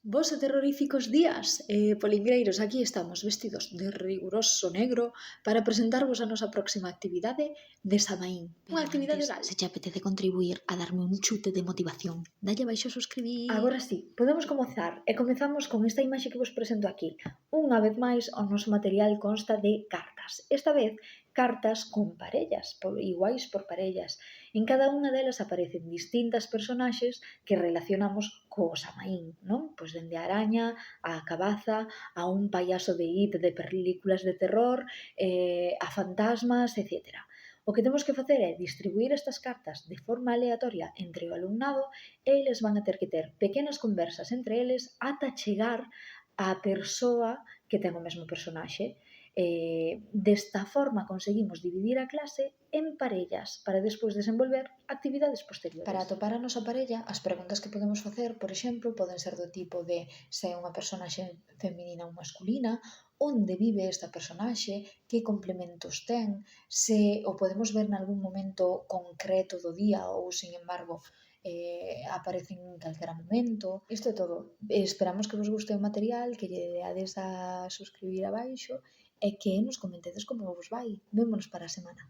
Bos e terroríficos días, polimbreiros, aquí estamos vestidos de riguroso negro para presentarvos a nosa próxima actividade de Samaín. Unha Pero actividade antes, oral. se te apetece contribuir a darme un chute de motivación, dalle abaixo a suscribir. Agora sí, podemos comezar e comezamos con esta imaxe que vos presento aquí. Unha vez máis, o noso material consta de cartas. Esta vez, cartas con parellas, iguais por parellas. En cada unha delas aparecen distintas personaxes que relacionamos co Samaín, non? Pois dende a araña, a cabaza, a un payaso de It de películas de terror, a fantasmas, etcétera. O que temos que facer é distribuir estas cartas de forma aleatoria entre o alumnado e eles van a ter que ter pequenas conversas entre eles ata chegar á persoa que ten o mesmo personaxe. Desta forma conseguimos dividir a clase en parellas para despois desenvolver actividades posteriores. Para atopar a nosa parella, as preguntas que podemos facer, por exemplo, poden ser do tipo de se é unha personaxe feminina ou masculina, onde vive esta personaxe, que complementos ten, se o podemos ver nalgún momento concreto do día ou, sin embargo, aparece en calquera momento. Isto é todo. Esperamos que vos guste o material, que lle deades a suscribir abaixo e que nos comentedes como vos vai. Vémonos para a semana.